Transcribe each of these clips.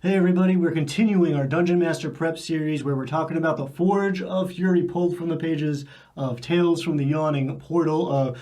Hey everybody, we're continuing our Dungeon Master Prep series where we're talking about the Forge of Fury pulled from the pages of Tales from the Yawning Portal, a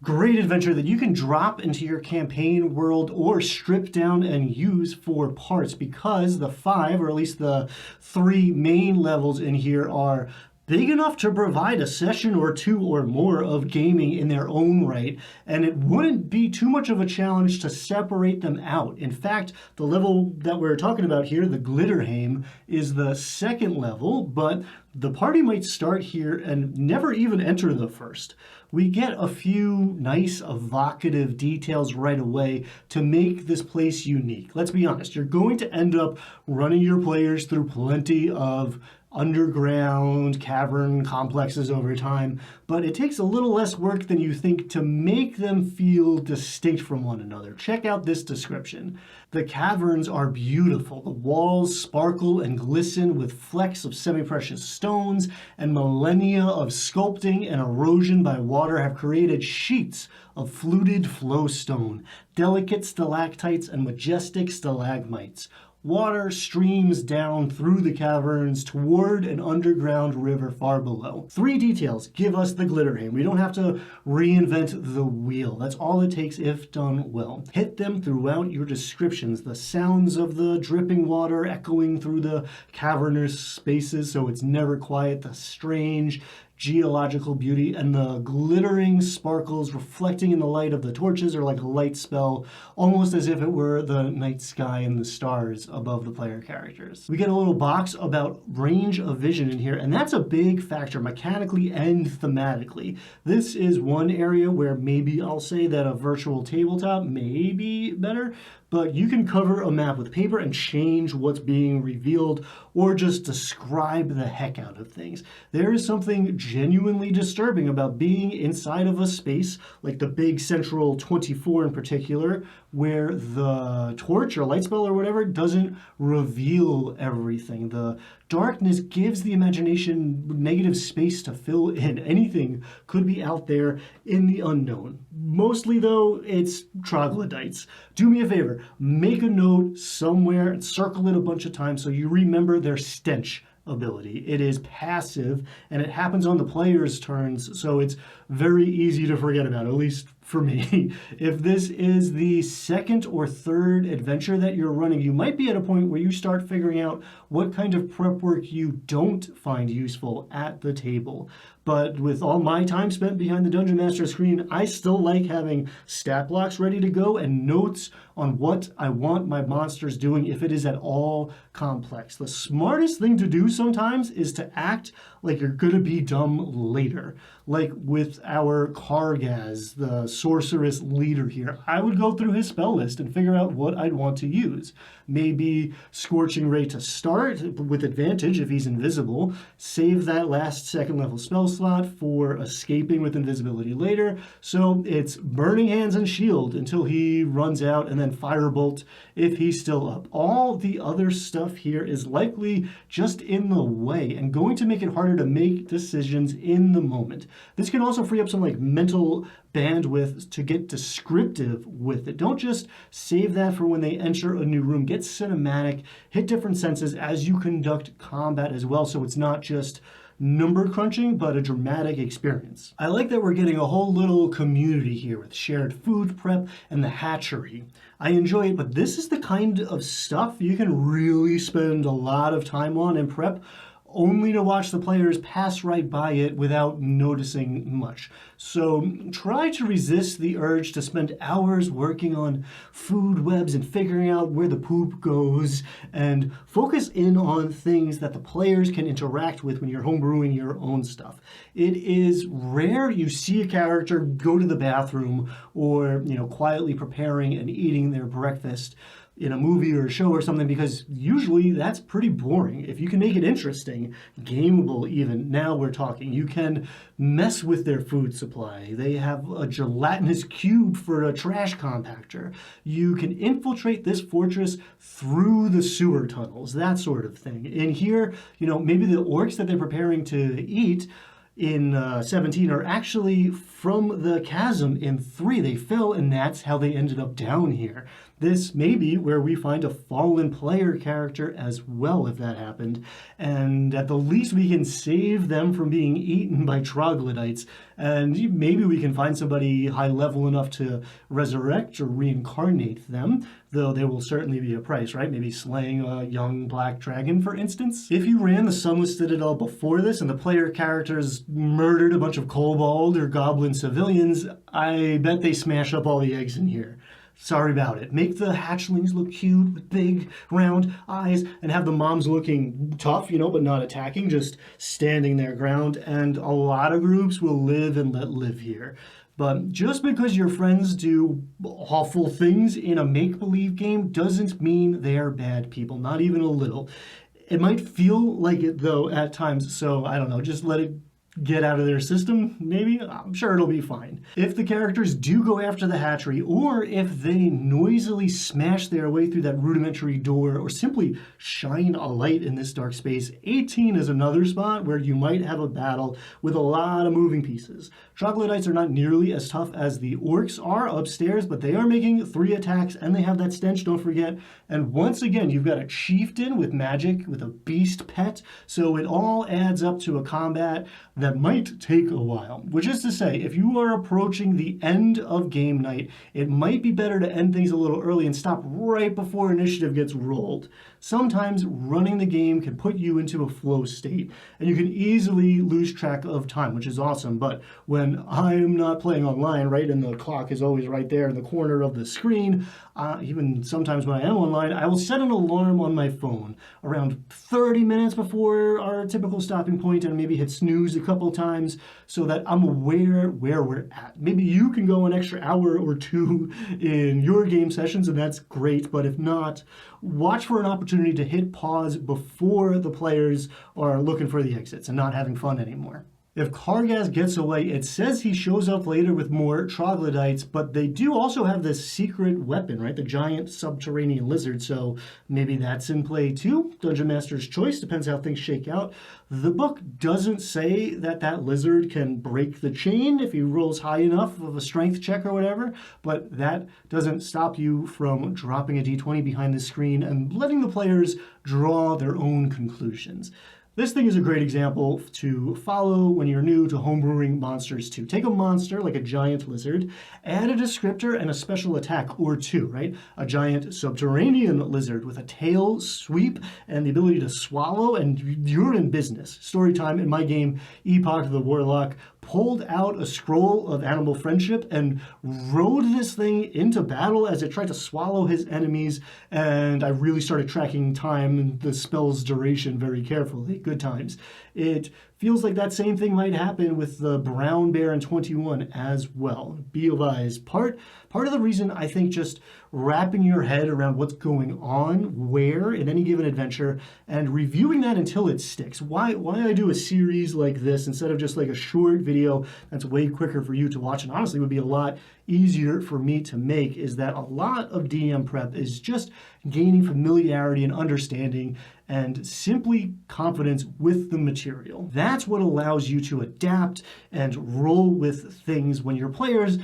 great adventure that you can drop into your campaign world or strip down and use for parts because the 5, or at least the 3 main levels in here are big enough to provide a session or 2 or more of gaming in their own right, and it wouldn't be too much of a challenge to separate them out. In fact, the level that we're talking about here, the Glitterhame, is the 2nd level, but the party might start here and never even enter the 1st. We get a few nice evocative details right away to make this place unique. Let's be honest, you're going to end up running your players through plenty of underground cavern complexes over time, but it takes a little less work than you think to make them feel distinct from one another. Check out this description. The caverns are beautiful. The walls sparkle and glisten with flecks of semi-precious stones, and millennia of sculpting and erosion by water have created sheets of fluted flowstone, delicate stalactites and majestic stalagmites. Water streams down through the caverns toward an underground river far below. 3 details give us the Glitterhame. We don't have to reinvent the wheel. That's all it takes if done well. Hit them throughout your descriptions. The sounds of the dripping water echoing through the cavernous spaces so it's never quiet. The strange geological beauty and the glittering sparkles reflecting in the light of the torches are like a light spell, almost as if it were the night sky and the stars above the player characters. We get a little box about range of vision in here, and that's a big factor mechanically and thematically. This is one area where maybe I'll say that a virtual tabletop may be better, but you can cover a map with paper and change what's being revealed or just describe the heck out of things. There is something genuinely disturbing about being inside of a space, like the big central 24 in particular, where the torch or light spell or whatever doesn't reveal everything. The darkness gives the imagination negative space to fill in. Anything could be out there in the unknown. Mostly though, it's troglodytes. Do me a favor, make a note somewhere and circle it a bunch of times so you remember their stench ability. It is passive and it happens on the player's turns, so it's very easy to forget about, at least for me. If this is the 2nd or 3rd adventure that you're running, you might be at a point where you start figuring out what kind of prep work you don't find useful at the table. But with all my time spent behind the Dungeon Master screen, I still like having stat blocks ready to go and notes on what I want my monsters doing if it is at all complex. The smartest thing to do sometimes is to act like you're gonna be dumb later. Like with our Kargaz, the sorceress leader here, I would go through his spell list and figure out what I'd want to use. Maybe Scorching Ray to start with advantage if he's invisible, save that last 2nd level spell slot for escaping with invisibility later, so it's Burning Hands and Shield until he runs out, and then Firebolt if he's still up. All the other stuff here is likely just in the way and going to make it harder to make decisions in the moment. This can also free up some mental bandwidth to get descriptive with it. Don't just save that for when they enter a new room. Get cinematic, hit different senses as you conduct combat as well, so it's not just number crunching, but a dramatic experience. I like that we're getting a whole little community here with shared food prep and the hatchery. I enjoy it, but this is the kind of stuff you can really spend a lot of time on in prep, only to watch the players pass right by it without noticing much. So try to resist the urge to spend hours working on food webs and figuring out where the poop goes, and focus in on things that the players can interact with when you're homebrewing your own stuff. It is rare you see a character go to the bathroom or, quietly preparing and eating their breakfast in a movie or a show or something, because usually that's pretty boring. If you can make it interesting, gameable even, now we're talking. You can mess with their food supply. They have a gelatinous cube for a trash compactor. You can infiltrate this fortress through the sewer tunnels, that sort of thing. In here, maybe the orcs that they're preparing to eat in 17 are actually from the chasm in 3. They fell, and that's how they ended up down here. This may be where we find a fallen player character as well, if that happened, and at the least we can save them from being eaten by troglodytes, and maybe we can find somebody high level enough to resurrect or reincarnate them, though there will certainly be a price, right? Maybe slaying a young black dragon, for instance. If you ran the Sunless Citadel before this and the player characters murdered a bunch of kobold or goblin civilians, I bet they smash up all the eggs in here. Sorry about it. Make the hatchlings look cute with big, round eyes and have the moms looking tough, but not attacking, just standing their ground. And a lot of groups will live and let live here. But just because your friends do awful things in a make-believe game doesn't mean they're bad people, not even a little. It might feel like it, though, at times, so I don't know, just let it get out of their system, maybe? I'm sure it'll be fine. If the characters do go after the hatchery, or if they noisily smash their way through that rudimentary door, or simply shine a light in this dark space, 18 is another spot where you might have a battle with a lot of moving pieces. Troglodytes are not nearly as tough as the orcs are upstairs, but they are making 3 attacks, and they have that stench, don't forget. And once again, you've got a chieftain with magic, with a beast pet, so it all adds up to a combat that might take a while. Which is to say, if you are approaching the end of game night, it might be better to end things a little early and stop right before initiative gets rolled. Sometimes running the game can put you into a flow state, and you can easily lose track of time, which is awesome. But when I'm not playing online, right, and the clock is always right there in the corner of the screen, even sometimes when I am online, I will set an alarm on my phone around 30 minutes before our typical stopping point and maybe hit snooze a couple times so that I'm aware where we're at. Maybe you can go an extra hour or 2 in your game sessions, and that's great, but if not, watch for an opportunity to hit pause before the players are looking for the exits and not having fun anymore. If Kargaz gets away, it says he shows up later with more troglodytes, but they do also have this secret weapon, right? The giant subterranean lizard, so maybe that's in play too. Dungeon Master's choice, depends how things shake out. The book doesn't say that that lizard can break the chain if he rolls high enough of a strength check or whatever, but that doesn't stop you from dropping a d20 behind the screen and letting the players draw their own conclusions. This thing is a great example to follow when you're new to homebrewing monsters too. Take a monster like a giant lizard, add a descriptor and a special attack or 2, right? A giant subterranean lizard with a tail sweep and the ability to swallow, and you're in business. Story time in my game, Epoch the Warlock pulled out a scroll of animal friendship and rode this thing into battle as it tried to swallow his enemies, and I really started tracking time and the spell's duration very carefully. Good times. It feels like that same thing might happen with the brown bear in 21 as well. Be advised. Part of the reason I think just wrapping your head around what's going on where in any given adventure and reviewing that until it sticks. Why I do a series like this instead of just like a short video that's way quicker for you to watch and honestly would be a lot easier for me to make is that a lot of DM prep is just gaining familiarity and understanding and simply confidence with the material. That's what allows you to adapt and roll with things when your players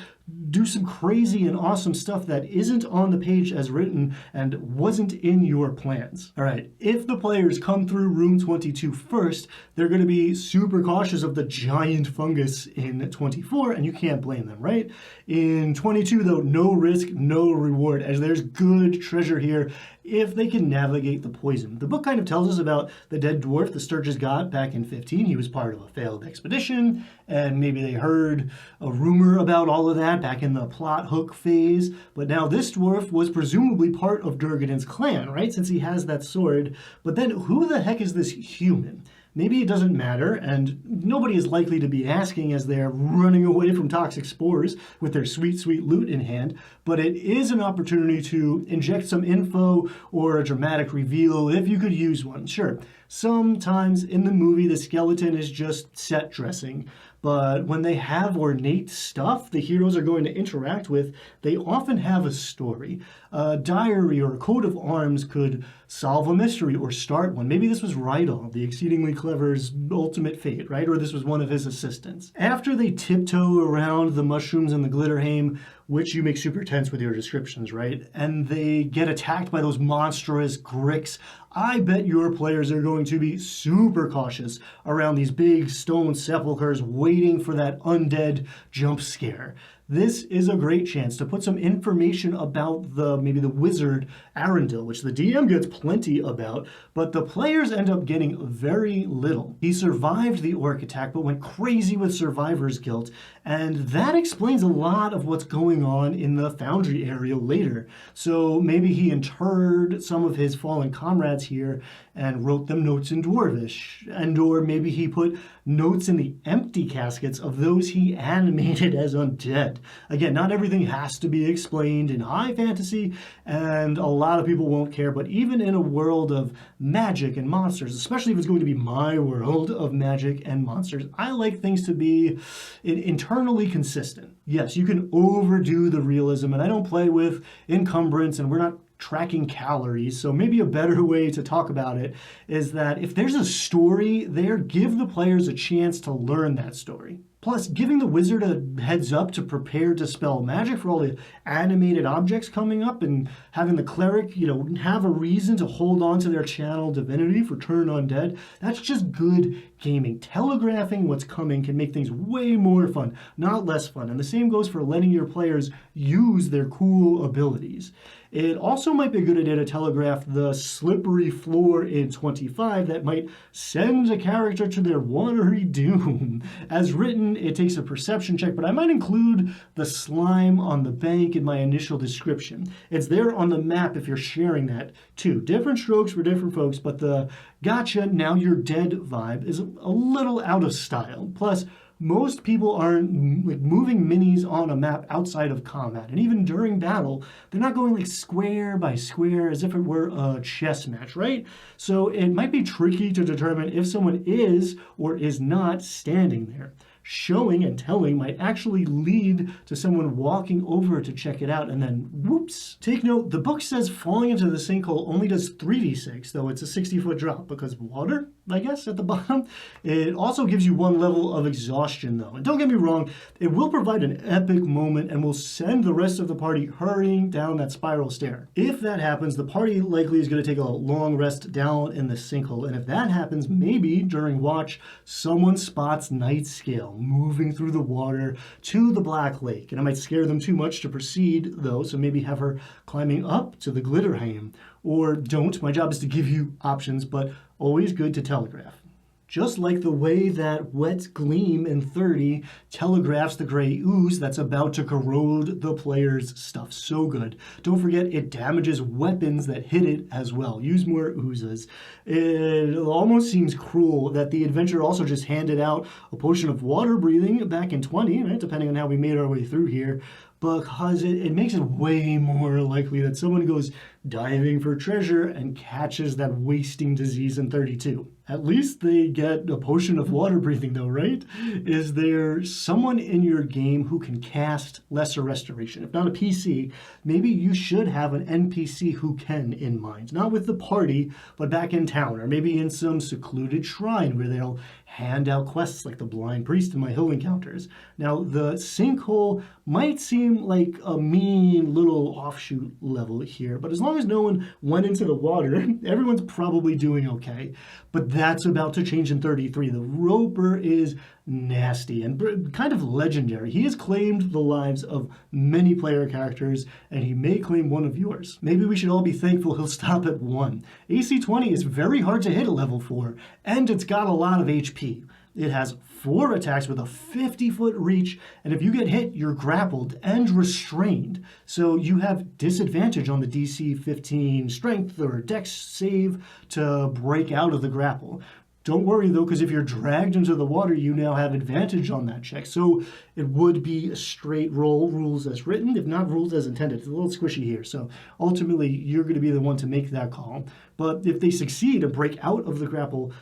do some crazy and awesome stuff that isn't on the page as written and wasn't in your plans. All right, if the players come through room 22 first, they're going to be super cautious of the giant fungus in 24, and you can't blame them, right? In 22, though, no risk, no reward, as there's good treasure here if they can navigate the poison. The book kind of tells us about the dead dwarf the Sturges got back in 15. He was part of a failed expedition, and maybe they heard a rumor about all of that back in the plot hook phase. But now this dwarf was presumably part of Durgaden's clan, right? Since he has that sword. But then who the heck is this human? Maybe it doesn't matter, and nobody is likely to be asking as they're running away from toxic spores with their sweet, sweet loot in hand, but it is an opportunity to inject some info or a dramatic reveal if you could use one. Sure, sometimes in the movie the skeleton is just set dressing, but when they have ornate stuff the heroes are going to interact with, they often have a story. A diary or a coat of arms could solve a mystery or start one. Maybe this was Rydal, the exceedingly clever's ultimate fate, right? Or this was one of his assistants. After they tiptoe around the mushrooms in the Glitterhame, which you make super tense with your descriptions, right? And they get attacked by those monstrous gricks. I bet your players are going to be super cautious around these big stone sepulchers waiting for that undead jump scare. This is a great chance to put some information about maybe the wizard Arundel, which the DM gets plenty about, but the players end up getting very little. He survived the orc attack, but went crazy with survivor's guilt, and that explains a lot of what's going on in the Foundry area later. So maybe he interred some of his fallen comrades here and wrote them notes in Dwarvish, or maybe he put notes in the empty caskets of those he animated as undead. Again, not everything has to be explained in high fantasy, and a lot of people won't care, but even in a world of magic and monsters, especially if it's going to be my world of magic and monsters, I like things to be internally consistent. Yes, you can overdo the realism, and I don't play with encumbrance, and we're not tracking calories, so maybe a better way to talk about it is that if there's a story there, give the players a chance to learn that story. Plus, giving the wizard a heads up to prepare to spell magic for all the animated objects coming up, and having the cleric, have a reason to hold on to their channel divinity for turn undead, that's just good gaming. Telegraphing what's coming can make things way more fun, not less fun. And the same goes for letting your players use their cool abilities. It also might be a good idea to telegraph the slippery floor in 25 that might send a character to their watery doom. As written, it takes a perception check, but I might include the slime on the bank in my initial description. It's there on the map if you're sharing that too. Different strokes for different folks, but the gotcha, now you're dead vibe is a little out of style. Plus, most people aren't moving minis on a map outside of combat, and even during battle, they're not going square by square as if it were a chess match, right? So it might be tricky to determine if someone is or is not standing there. Showing and telling might actually lead to someone walking over to check it out and then whoops. Take note, the book says falling into the sinkhole only does 3d6, though it's a 60-foot drop because water, I guess, at the bottom. It also gives you 1 level of exhaustion, though. And don't get me wrong, it will provide an epic moment and will send the rest of the party hurrying down that spiral stair. If that happens, the party likely is going to take a long rest down in the sinkhole. And if that happens, maybe during watch, someone spots Nightscale moving through the water to the Black Lake. And it might scare them too much to proceed, though, so maybe have her climbing up to the Glitterhame. Or don't. My job is to give you options, but always good to telegraph. Just like the way that Wet Gleam in 30 telegraphs the gray ooze that's about to corrode the player's stuff. So good. Don't forget, it damages weapons that hit it as well. Use more oozes. It almost seems cruel that the adventurer also just handed out a potion of water breathing back in 20, right, depending on how we made our way through here, because it makes it way more likely that someone goes diving for treasure and catches that wasting disease in 32. At least they get a potion of water breathing though, right? Is there someone in your game who can cast Lesser Restoration? If not a PC, maybe you should have an NPC who can in mind. Not with the party, but back in town, or maybe in some secluded shrine where they'll hand out quests like the Blind Priest in my hill encounters. Now, the Sinkhole might seem like a mean little offshoot level here, but as long as no one went into the water, everyone's probably doing okay. But that's about to change in 33. The Roper is nasty and kind of legendary. He has claimed the lives of many player characters, and he may claim one of yours. Maybe we should all be thankful he'll stop at 1. AC 20 is very hard to hit at level 4, and it's got a lot of HP. It has 4 attacks with a 50-foot reach, and if you get hit, you're grappled and restrained. So you have disadvantage on the DC 15 strength or dex save to break out of the grapple. Don't worry though, because if you're dragged into the water, you now have advantage on that check. So it would be a straight roll, rules as written, if not rules as intended. It's a little squishy here. So ultimately, you're going to be the one to make that call. But if they succeed and break out of the grapple,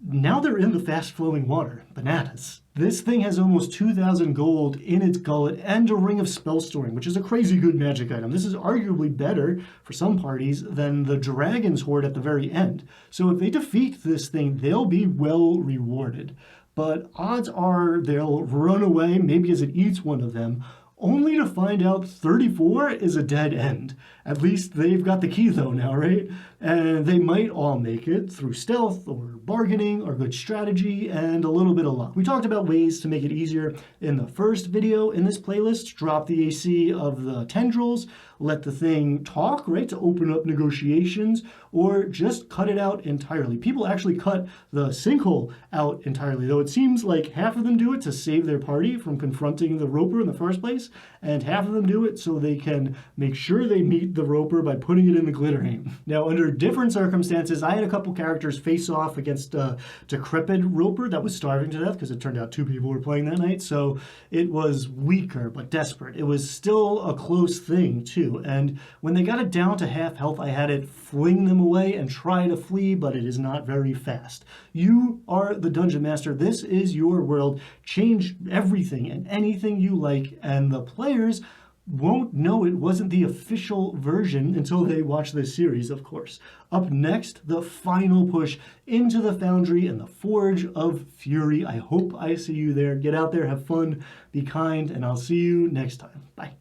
now they're in the fast-flowing water. Bananas. This thing has almost 2,000 gold in its gullet and a ring of spell storing, which is a crazy good magic item. This is arguably better for some parties than the Dragon's Hoard at the very end. So if they defeat this thing, they'll be well rewarded. But odds are they'll run away, maybe as it eats one of them, only to find out 34 is a dead end. At least they've got the key though now, right? And they might all make it through stealth or bargaining or good strategy and a little bit of luck. We talked about ways to make it easier in the first video in this playlist. Drop the AC of the tendrils, let the thing talk, right, to open up negotiations, or just cut it out entirely. People actually cut the Sinkhole out entirely, though it seems like half of them do it to save their party from confronting the Roper in the first place, and half of them do it so they can make sure they meet the Roper by putting it in the Glitterhame. Now, under different circumstances, I had a couple characters face off against a decrepit Roper that was starving to death because it turned out 2 people were playing that night, so it was weaker but desperate. It was still a close thing, too, and when they got it down to half health, I had it fling them away and try to flee, but it is not very fast. You are the Dungeon Master. This is your world. Change everything and anything you like, and the players won't know it wasn't the official version until they watch this series, of course. Up next, the final push into the Foundry and the Forge of Fury. I hope I see you there. Get out there, have fun, be kind, and I'll see you next time. Bye.